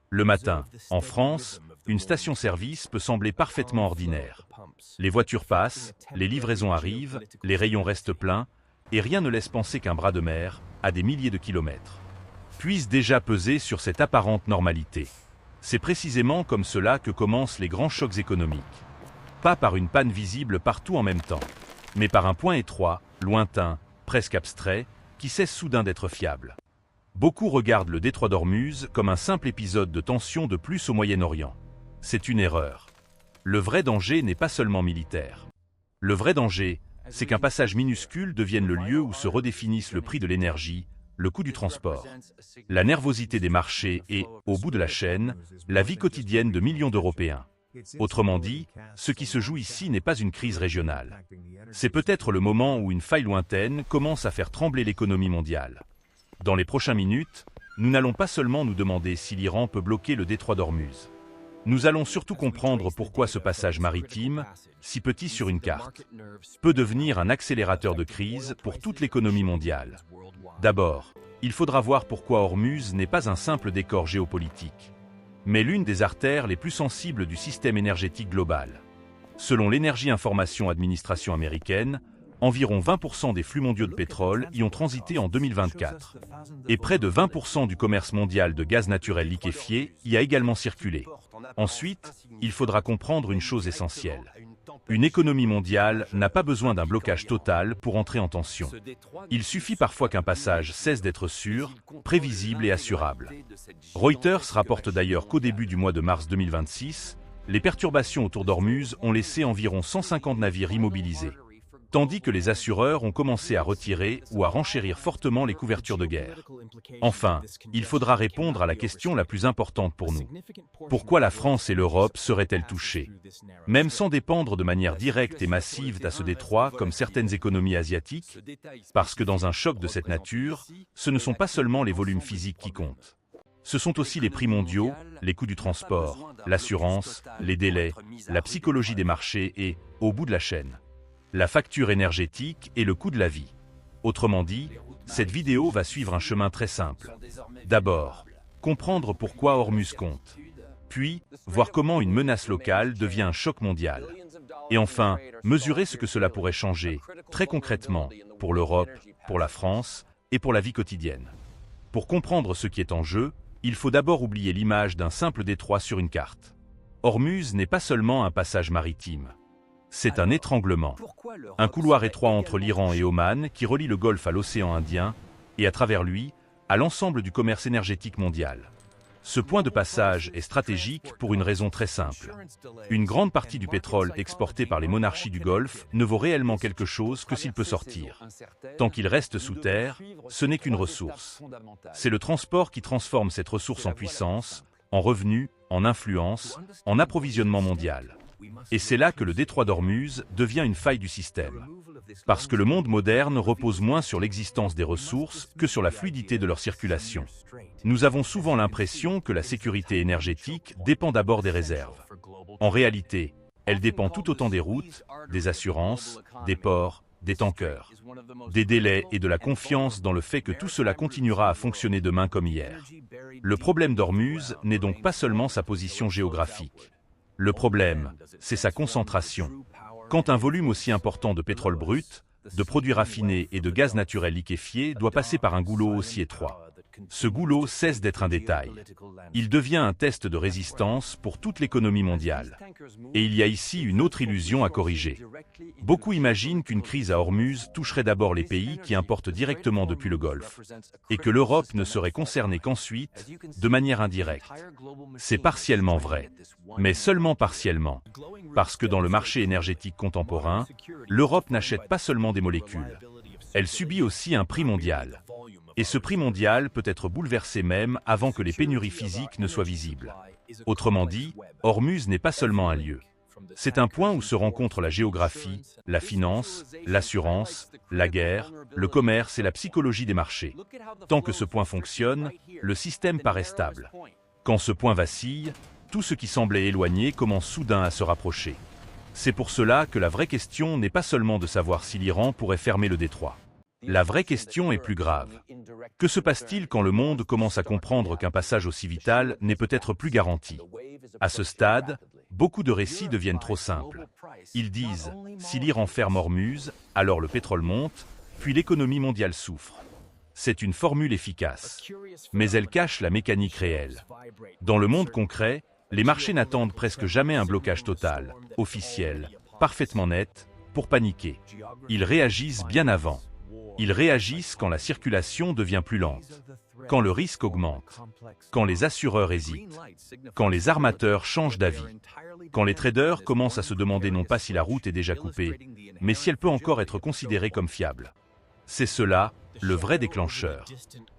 Le matin, en France, une station-service peut sembler parfaitement ordinaire. Les voitures passent, les livraisons arrivent, les rayons restent pleins, et rien ne laisse penser qu'un bras de mer, à des milliers de kilomètres, puisse déjà peser sur cette apparente normalité. C'est précisément comme cela que commencent les grands chocs économiques. Pas par une panne visible partout en même temps, mais par un point étroit, lointain, presque abstrait, qui cesse soudain d'être fiable. Beaucoup regardent le détroit d'Ormuz comme un simple épisode de tension de plus au Moyen-Orient. C'est une erreur. Le vrai danger n'est pas seulement militaire. Le vrai danger, c'est qu'un passage minuscule devienne le lieu où se redéfinissent le prix de l'énergie, le coût du transport, la nervosité des marchés et, au bout de la chaîne, la vie quotidienne de millions d'Européens. Autrement dit, ce qui se joue ici n'est pas une crise régionale. C'est peut-être le moment où une faille lointaine commence à faire trembler l'économie mondiale. Dans les prochaines minutes, nous n'allons pas seulement nous demander si l'Iran peut bloquer le détroit d'Ormuz. Nous allons surtout comprendre pourquoi ce passage maritime, si petit sur une carte, peut devenir un accélérateur de crise pour toute l'économie mondiale. D'abord, il faudra voir pourquoi Ormuz n'est pas un simple décor géopolitique, mais l'une des artères les plus sensibles du système énergétique global. Selon l'Energy Information Administration américaine, environ 20% des flux mondiaux de pétrole y ont transité en 2024. Et près de 20% du commerce mondial de gaz naturel liquéfié y a également circulé. Ensuite, il faudra comprendre une chose essentielle. Une économie mondiale n'a pas besoin d'un blocage total pour entrer en tension. Il suffit parfois qu'un passage cesse d'être sûr, prévisible et assurable. Reuters rapporte d'ailleurs qu'au début du mois de mars 2026, les perturbations autour d'Ormuz ont laissé environ 150 navires immobilisés, tandis que les assureurs ont commencé à retirer ou à renchérir fortement les couvertures de guerre. Enfin, il faudra répondre à la question la plus importante pour nous. Pourquoi la France et l'Europe seraient-elles touchées, même sans dépendre de manière directe et massive à ce détroit comme certaines économies asiatiques? Parce que dans un choc de cette nature, ce ne sont pas seulement les volumes physiques qui comptent. Ce sont aussi les prix mondiaux, les coûts du transport, l'assurance, les délais, la psychologie des marchés et, au bout de la chaîne, la facture énergétique et le coût de la vie. Autrement dit, cette vidéo va suivre un chemin très simple. D'abord, comprendre pourquoi Ormuz compte. Puis, voir comment une menace locale devient un choc mondial. Et enfin, mesurer ce que cela pourrait changer, très concrètement, pour l'Europe, pour la France et pour la vie quotidienne. Pour comprendre ce qui est en jeu, il faut d'abord oublier l'image d'un simple détroit sur une carte. Ormuz n'est pas seulement un passage maritime. C'est un étranglement, un couloir étroit entre l'Iran et Oman qui relie le Golfe à l'océan Indien et à travers lui, à l'ensemble du commerce énergétique mondial. Ce point de passage est stratégique pour une raison très simple. Une grande partie du pétrole exporté par les monarchies du Golfe ne vaut réellement quelque chose que s'il peut sortir. Tant qu'il reste sous terre, ce n'est qu'une ressource. C'est le transport qui transforme cette ressource en puissance, en revenus, en influence, en approvisionnement mondial. Et c'est là que le détroit d'Ormuz devient une faille du système. Parce que le monde moderne repose moins sur l'existence des ressources que sur la fluidité de leur circulation. Nous avons souvent l'impression que la sécurité énergétique dépend d'abord des réserves. En réalité, elle dépend tout autant des routes, des assurances, des ports, des tankers, des délais et de la confiance dans le fait que tout cela continuera à fonctionner demain comme hier. Le problème d'Ormuz n'est donc pas seulement sa position géographique. Le problème, c'est sa concentration. Quand un volume aussi important de pétrole brut, de produits raffinés et de gaz naturel liquéfié doit passer par un goulot aussi étroit, ce goulot cesse d'être un détail. Il devient un test de résistance pour toute l'économie mondiale. Et il y a ici une autre illusion à corriger. Beaucoup imaginent qu'une crise à Ormuz toucherait d'abord les pays qui importent directement depuis le Golfe, et que l'Europe ne serait concernée qu'ensuite, de manière indirecte. C'est partiellement vrai, mais seulement partiellement, parce que dans le marché énergétique contemporain, l'Europe n'achète pas seulement des molécules, elle subit aussi un prix mondial. Et ce prix mondial peut être bouleversé même avant que les pénuries physiques ne soient visibles. Autrement dit, Ormuz n'est pas seulement un lieu. C'est un point où se rencontrent la géographie, la finance, l'assurance, la guerre, le commerce et la psychologie des marchés. Tant que ce point fonctionne, le système paraît stable. Quand ce point vacille, tout ce qui semblait éloigné commence soudain à se rapprocher. C'est pour cela que la vraie question n'est pas seulement de savoir si l'Iran pourrait fermer le détroit. La vraie question est plus grave. Que se passe-t-il quand le monde commence à comprendre qu'un passage aussi vital n'est peut-être plus garanti? À ce stade, beaucoup de récits deviennent trop simples. Ils disent « si l'Iran ferme Ormuz, alors le pétrole monte, puis l'économie mondiale souffre ». C'est une formule efficace, mais elle cache la mécanique réelle. Dans le monde concret, les marchés n'attendent presque jamais un blocage total, officiel, parfaitement net, pour paniquer. Ils réagissent bien avant. Ils réagissent quand la circulation devient plus lente, quand le risque augmente, quand les assureurs hésitent, quand les armateurs changent d'avis, quand les traders commencent à se demander non pas si la route est déjà coupée, mais si elle peut encore être considérée comme fiable. C'est cela, le vrai déclencheur.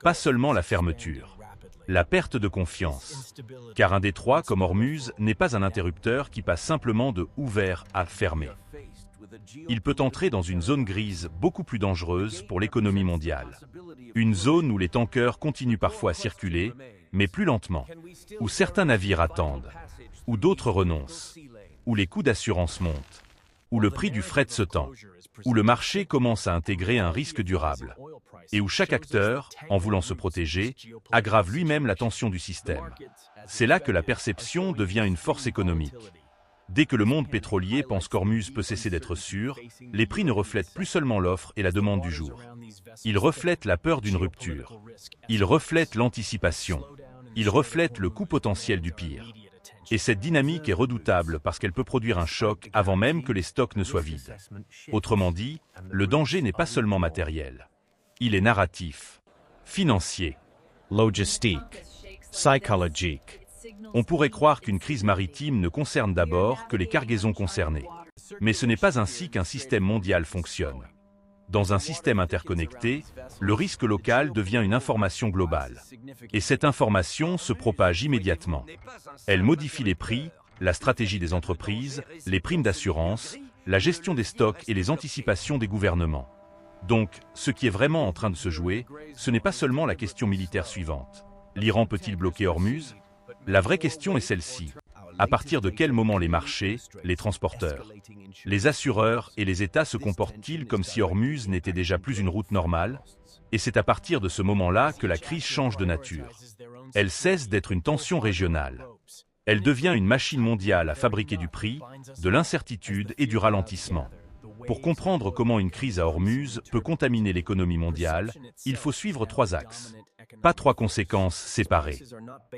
Pas seulement la fermeture, la perte de confiance. Car un détroit comme Ormuz n'est pas un interrupteur qui passe simplement de ouvert à fermé. Il peut entrer dans une zone grise beaucoup plus dangereuse pour l'économie mondiale. Une zone où les tankers continuent parfois à circuler, mais plus lentement, où certains navires attendent, où d'autres renoncent, où les coûts d'assurance montent, où le prix du fret se tend, où le marché commence à intégrer un risque durable, et où chaque acteur, en voulant se protéger, aggrave lui-même la tension du système. C'est là que la perception devient une force économique. Dès que le monde pétrolier pense qu'Ormuz peut cesser d'être sûr, les prix ne reflètent plus seulement l'offre et la demande du jour. Ils reflètent la peur d'une rupture. Ils reflètent l'anticipation. Ils reflètent le coût potentiel du pire. Et cette dynamique est redoutable parce qu'elle peut produire un choc avant même que les stocks ne soient vides. Autrement dit, le danger n'est pas seulement matériel. Il est narratif, financier, logistique, psychologique. On pourrait croire qu'une crise maritime ne concerne d'abord que les cargaisons concernées. Mais ce n'est pas ainsi qu'un système mondial fonctionne. Dans un système interconnecté, le risque local devient une information globale. Et cette information se propage immédiatement. Elle modifie les prix, la stratégie des entreprises, les primes d'assurance, la gestion des stocks et les anticipations des gouvernements. Donc, ce qui est vraiment en train de se jouer, ce n'est pas seulement la question militaire suivante. L'Iran peut-il bloquer Ormuz? La vraie question est celle-ci. À partir de quel moment les marchés, les transporteurs, les assureurs et les États se comportent-ils comme si Ormuz n'était déjà plus une route normale? Et c'est à partir de ce moment-là que la crise change de nature. Elle cesse d'être une tension régionale. Elle devient une machine mondiale à fabriquer du prix, de l'incertitude et du ralentissement. Pour comprendre comment une crise à Ormuz peut contaminer l'économie mondiale, il faut suivre trois axes. Pas trois conséquences séparées.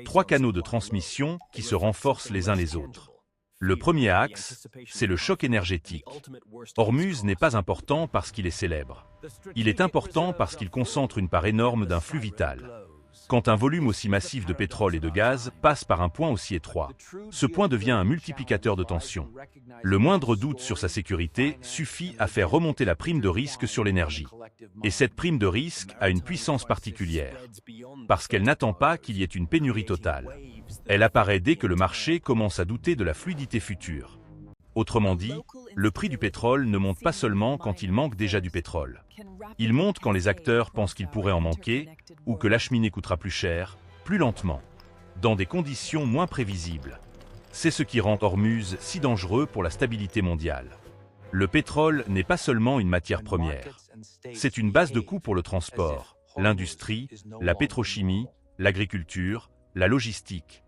Trois canaux de transmission qui se renforcent les uns les autres. Le premier axe, c'est le choc énergétique. Ormuz n'est pas important parce qu'il est célèbre. Il est important parce qu'il concentre une part énorme d'un flux vital. Quand un volume aussi massif de pétrole et de gaz passe par un point aussi étroit, ce point devient un multiplicateur de tension. Le moindre doute sur sa sécurité suffit à faire remonter la prime de risque sur l'énergie. Et cette prime de risque a une puissance particulière, parce qu'elle n'attend pas qu'il y ait une pénurie totale. Elle apparaît dès que le marché commence à douter de la fluidité future. Autrement dit, le prix du pétrole ne monte pas seulement quand il manque déjà du pétrole. Il monte quand les acteurs pensent qu'il pourrait en manquer, ou que l'acheminé coûtera plus cher, plus lentement, dans des conditions moins prévisibles. C'est ce qui rend Ormuz si dangereux pour la stabilité mondiale. Le pétrole n'est pas seulement une matière première. C'est une base de coût pour le transport, l'industrie, la pétrochimie, l'agriculture, la logistique,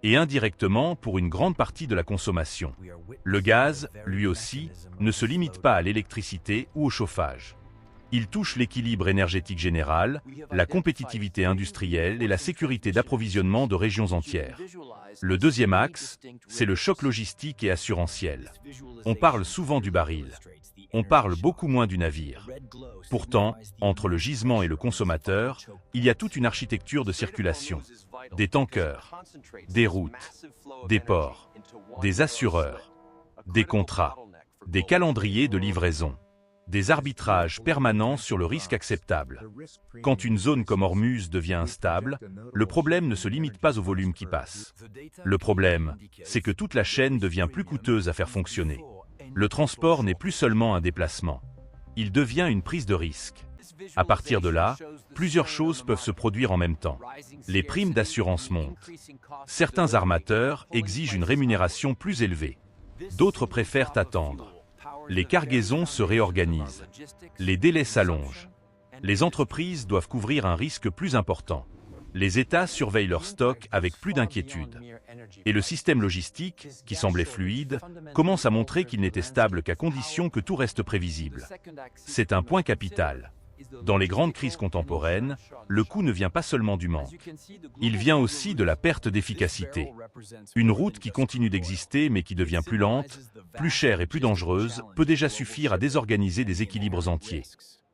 et indirectement pour une grande partie de la consommation. Le gaz, lui aussi, ne se limite pas à l'électricité ou au chauffage. Il touche l'équilibre énergétique général, la compétitivité industrielle et la sécurité d'approvisionnement de régions entières. Le deuxième axe, c'est le choc logistique et assurantiel. On parle souvent du baril. On parle beaucoup moins du navire. Pourtant, entre le gisement et le consommateur, il y a toute une architecture de circulation. Des tankers, des routes, des ports, des assureurs, des contrats, des calendriers de livraison, des arbitrages permanents sur le risque acceptable. Quand une zone comme Ormuz devient instable, le problème ne se limite pas au volume qui passe. Le problème, c'est que toute la chaîne devient plus coûteuse à faire fonctionner. Le transport n'est plus seulement un déplacement. Il devient une prise de risque. À partir de là, plusieurs choses peuvent se produire en même temps. Les primes d'assurance montent. Certains armateurs exigent une rémunération plus élevée. D'autres préfèrent attendre. Les cargaisons se réorganisent. Les délais s'allongent. Les entreprises doivent couvrir un risque plus important. Les États surveillent leurs stocks avec plus d'inquiétude. Et le système logistique, qui semblait fluide, commence à montrer qu'il n'était stable qu'à condition que tout reste prévisible. C'est un point capital. Dans les grandes crises contemporaines, le coût ne vient pas seulement du manque. Il vient aussi de la perte d'efficacité. Une route qui continue d'exister mais qui devient plus lente, plus chère et plus dangereuse peut déjà suffire à désorganiser des équilibres entiers.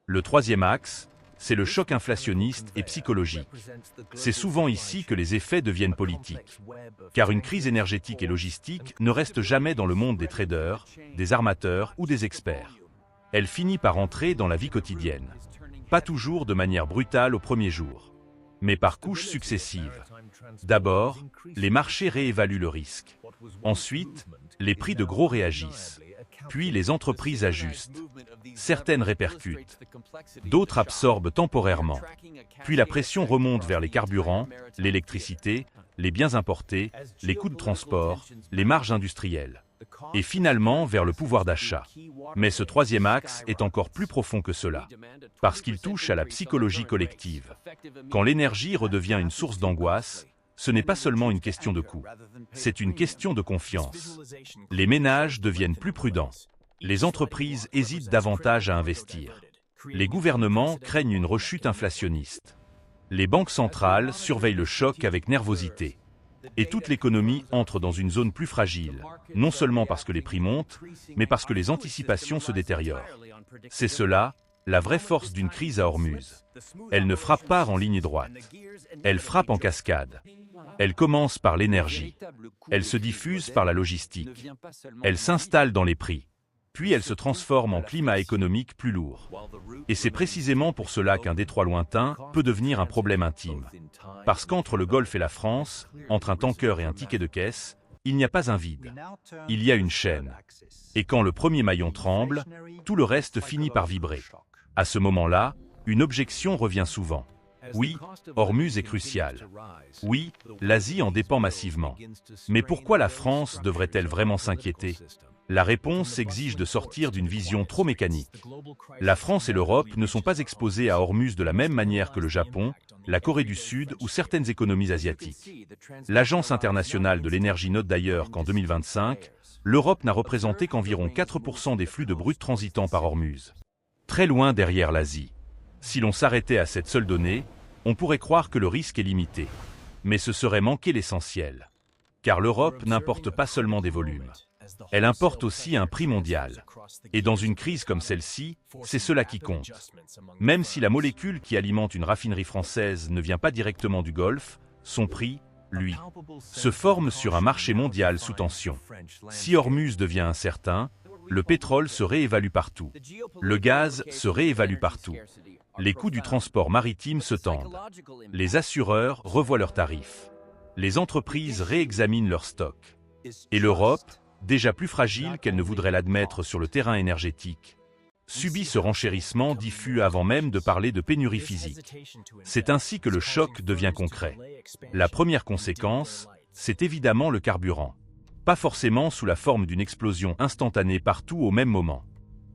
Le troisième axe, c'est le choc inflationniste et psychologique. C'est souvent ici que les effets deviennent politiques. Car une crise énergétique et logistique ne reste jamais dans le monde des traders, des armateurs ou des experts. Elle finit par entrer dans la vie quotidienne. Pas toujours de manière brutale au premier jour, mais par couches successives. D'abord, les marchés réévaluent le risque. Ensuite, les prix de gros réagissent. Puis les entreprises ajustent. Certaines répercutent. D'autres absorbent temporairement. Puis la pression remonte vers les carburants, l'électricité, les biens importés, les coûts de transport, les marges industrielles. Et finalement vers le pouvoir d'achat. Mais ce troisième axe est encore plus profond que cela, parce qu'il touche à la psychologie collective. Quand l'énergie redevient une source d'angoisse, ce n'est pas seulement une question de coût, c'est une question de confiance. Les ménages deviennent plus prudents. Les entreprises hésitent davantage à investir. Les gouvernements craignent une rechute inflationniste. Les banques centrales surveillent le choc avec nervosité. Et toute l'économie entre dans une zone plus fragile, non seulement parce que les prix montent, mais parce que les anticipations se détériorent. C'est cela, la vraie force d'une crise à Hormuz. Elle ne frappe pas en ligne droite. Elle frappe en cascade. Elle commence par l'énergie. Elle se diffuse par la logistique. Elle s'installe dans les prix. Puis elle se transforme en climat économique plus lourd. Et c'est précisément pour cela qu'un détroit lointain peut devenir un problème intime. Parce qu'entre le Golfe et la France, entre un tanker et un ticket de caisse, il n'y a pas un vide. Il y a une chaîne. Et quand le premier maillon tremble, tout le reste finit par vibrer. À ce moment-là, une objection revient souvent. Oui, Hormuz est crucial. Oui, l'Asie en dépend massivement. Mais pourquoi la France devrait-elle vraiment s'inquiéter ? La réponse exige de sortir d'une vision trop mécanique. La France et l'Europe ne sont pas exposées à Hormuz de la même manière que le Japon, la Corée du Sud ou certaines économies asiatiques. L'Agence internationale de l'énergie note d'ailleurs qu'en 2025, l'Europe n'a représenté qu'environ 4% des flux de brut transitant par Hormuz. Très loin derrière l'Asie. Si l'on s'arrêtait à cette seule donnée, on pourrait croire que le risque est limité. Mais ce serait manquer l'essentiel. Car l'Europe n'importe pas seulement des volumes. Elle importe aussi un prix mondial. Et dans une crise comme celle-ci, c'est cela qui compte. Même si la molécule qui alimente une raffinerie française ne vient pas directement du Golfe, son prix, lui, se forme sur un marché mondial sous tension. Si Hormuz devient incertain, le pétrole se réévalue partout. Le gaz se réévalue partout. Les coûts du transport maritime se tendent. Les assureurs revoient leurs tarifs. Les entreprises réexaminent leurs stocks. Et l'Europe, déjà plus fragile qu'elle ne voudrait l'admettre sur le terrain énergétique, subit ce renchérissement diffus avant même de parler de pénurie physique. C'est ainsi que le choc devient concret. La première conséquence, c'est évidemment le carburant. Pas forcément sous la forme d'une explosion instantanée partout au même moment,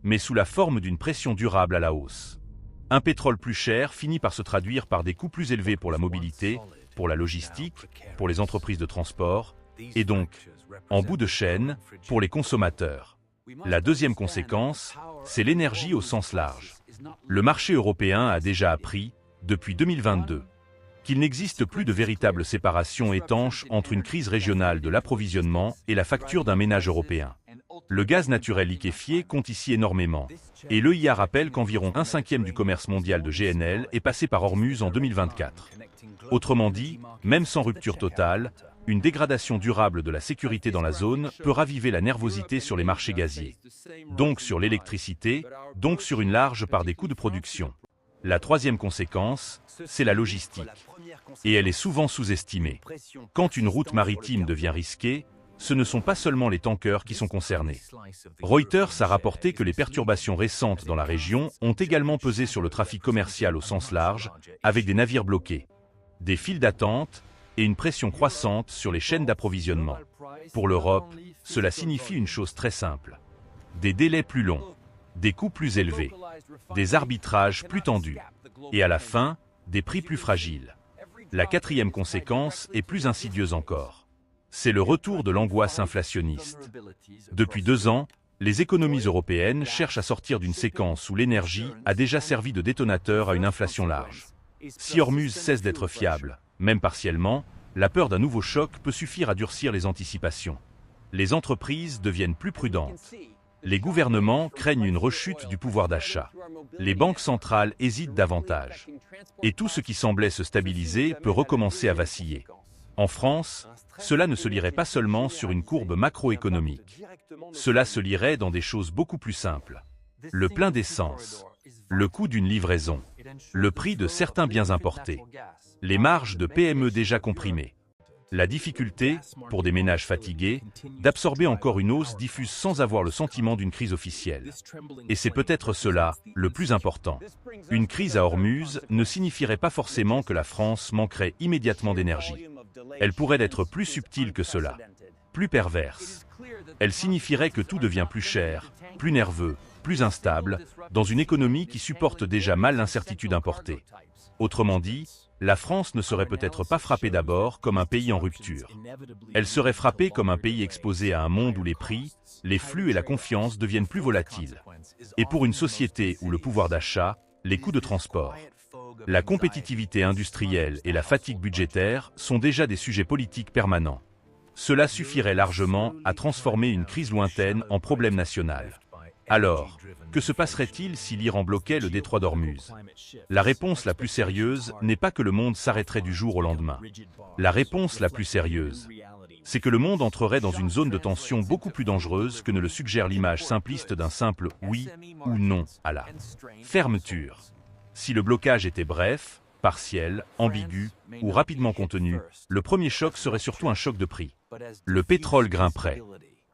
mais sous la forme d'une pression durable à la hausse. Un pétrole plus cher finit par se traduire par des coûts plus élevés pour la mobilité, pour la logistique, pour les entreprises de transport, et donc, en bout de chaîne, pour les consommateurs. La deuxième conséquence, c'est l'énergie au sens large. Le marché européen a déjà appris, depuis 2022, qu'il n'existe plus de véritable séparation étanche entre une crise régionale de l'approvisionnement et la facture d'un ménage européen. Le gaz naturel liquéfié compte ici énormément, et l'EIA rappelle qu'environ 1/5 du commerce mondial de GNL est passé par Hormuz en 2024. Autrement dit, même sans rupture totale, une dégradation durable de la sécurité dans la zone peut raviver la nervosité sur les marchés gaziers. Donc sur l'électricité, donc sur une large part des coûts de production. La troisième conséquence, c'est la logistique. Et elle est souvent sous-estimée. Quand une route maritime devient risquée, ce ne sont pas seulement les tankers qui sont concernés. Reuters a rapporté que les perturbations récentes dans la région ont également pesé sur le trafic commercial au sens large, avec des navires bloqués, des files d'attente et une pression croissante sur les chaînes d'approvisionnement. Pour l'Europe, cela signifie une chose très simple. Des délais plus longs, des coûts plus élevés, des arbitrages plus tendus. et à la fin, des prix plus fragiles. La quatrième conséquence est plus insidieuse encore. C'est le retour de l'angoisse inflationniste. Depuis 2 ans, les économies européennes cherchent à sortir d'une séquence où l'énergie a déjà servi de détonateur à une inflation large. Si Hormuz cesse d'être fiable, même partiellement, la peur d'un nouveau choc peut suffire à durcir les anticipations. Les entreprises deviennent plus prudentes. Les gouvernements craignent une rechute du pouvoir d'achat. Les banques centrales hésitent davantage. Et tout ce qui semblait se stabiliser peut recommencer à vaciller. En France, cela ne se lirait pas seulement sur une courbe macroéconomique. Cela se lirait dans des choses beaucoup plus simples. Le plein d'essence, le coût d'une livraison, le prix de certains biens importés, les marges de PME déjà comprimées. La difficulté, pour des ménages fatigués, d'absorber encore une hausse diffuse sans avoir le sentiment d'une crise officielle. Et c'est peut-être cela, le plus important. Une crise à Hormuz ne signifierait pas forcément que la France manquerait immédiatement d'énergie. Elle pourrait être plus subtile que cela, plus perverse. Elle signifierait que tout devient plus cher, plus nerveux, plus instable, dans une économie qui supporte déjà mal l'incertitude importée. Autrement dit, la France ne serait peut-être pas frappée d'abord comme un pays en rupture. Elle serait frappée comme un pays exposé à un monde où les prix, les flux et la confiance deviennent plus volatiles. Et pour une société où le pouvoir d'achat, les coûts de transport, la compétitivité industrielle et la fatigue budgétaire sont déjà des sujets politiques permanents. Cela suffirait largement à transformer une crise lointaine en problème national. Alors, que se passerait-il si l'Iran bloquait le détroit d'Ormuz? La réponse la plus sérieuse n'est pas que le monde s'arrêterait du jour au lendemain. La réponse la plus sérieuse, c'est que le monde entrerait dans une zone de tension beaucoup plus dangereuse que ne le suggère l'image simpliste d'un simple oui ou non à la fermeture. Si le blocage était bref, partiel, ambigu ou rapidement contenu, le premier choc serait surtout un choc de prix. Le pétrole grimperait.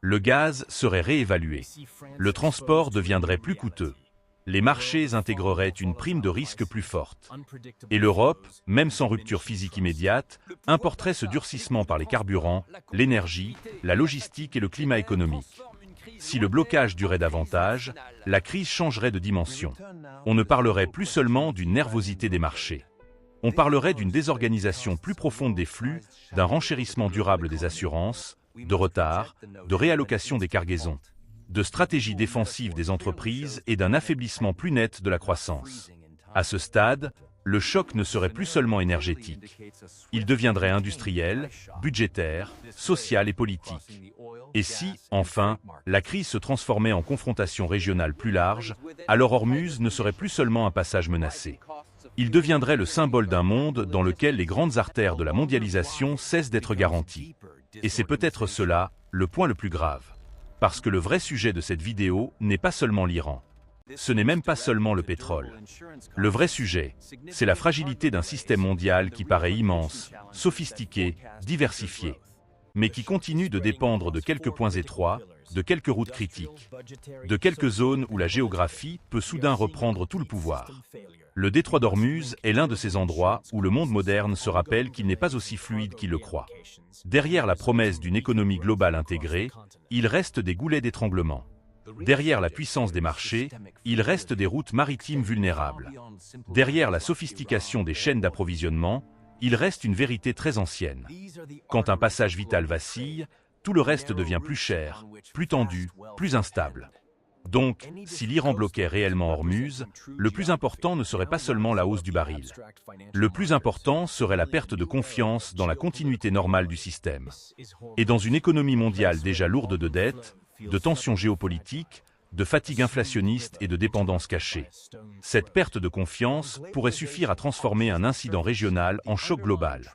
Le gaz serait réévalué. Le transport deviendrait plus coûteux. Les marchés intégreraient une prime de risque plus forte. Et l'Europe, même sans rupture physique immédiate, importerait ce durcissement par les carburants, l'énergie, la logistique et le climat économique. Si le blocage durait davantage, la crise changerait de dimension. On ne parlerait plus seulement d'une nervosité des marchés. On parlerait d'une désorganisation plus profonde des flux, d'un renchérissement durable des assurances, de retard, de réallocation des cargaisons, de stratégies défensives des entreprises et d'un affaiblissement plus net de la croissance. À ce stade, le choc ne serait plus seulement énergétique. Il deviendrait industriel, budgétaire, social et politique. Et si, enfin, la crise se transformait en confrontation régionale plus large, alors Hormuz ne serait plus seulement un passage menacé. Il deviendrait le symbole d'un monde dans lequel les grandes artères de la mondialisation cessent d'être garanties. Et c'est peut-être cela, le point le plus grave. Parce que le vrai sujet de cette vidéo n'est pas seulement l'Iran. Ce n'est même pas seulement le pétrole. Le vrai sujet, c'est la fragilité d'un système mondial qui paraît immense, sophistiqué, diversifié, mais qui continue de dépendre de quelques points étroits, de quelques routes critiques, de quelques zones où la géographie peut soudain reprendre tout le pouvoir. Le détroit d'Ormuz est l'un de ces endroits où le monde moderne se rappelle qu'il n'est pas aussi fluide qu'il le croit. Derrière la promesse d'une économie globale intégrée, il reste des goulets d'étranglement. Derrière la puissance des marchés, il reste des routes maritimes vulnérables. Derrière la sophistication des chaînes d'approvisionnement, il reste une vérité très ancienne. Quand un passage vital vacille, tout le reste devient plus cher, plus tendu, plus instable. Donc, si l'Iran bloquait réellement Hormuz, le plus important ne serait pas seulement la hausse du baril. Le plus important serait la perte de confiance dans la continuité normale du système. Et dans une économie mondiale déjà lourde de dettes, de tensions géopolitiques, de fatigue inflationniste et de dépendance cachée, cette perte de confiance pourrait suffire à transformer un incident régional en choc global.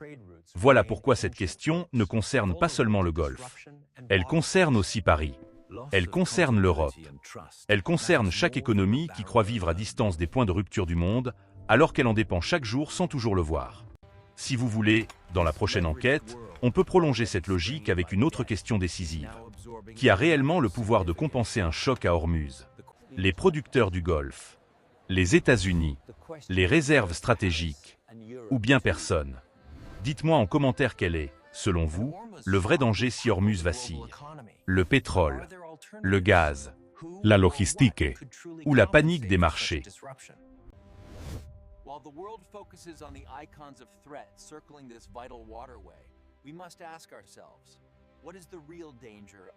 Voilà pourquoi cette question ne concerne pas seulement le Golfe. Elle concerne aussi Paris. Elle concerne l'Europe. Elle concerne chaque économie qui croit vivre à distance des points de rupture du monde, alors qu'elle en dépend chaque jour sans toujours le voir. Si vous voulez, dans la prochaine enquête, on peut prolonger cette logique avec une autre question décisive. Qui a réellement le pouvoir de compenser un choc à Hormuz? Les producteurs du Golfe, les États-Unis, les réserves stratégiques, ou bien personne? Dites-moi en commentaire quel est, selon vous, le vrai danger si Hormuz vacille. Le pétrole, le gaz, la logistique ou la panique des marchés. While the world focuses on the icons of threat circling this vital waterway, we must ask ourselves, what is the real danger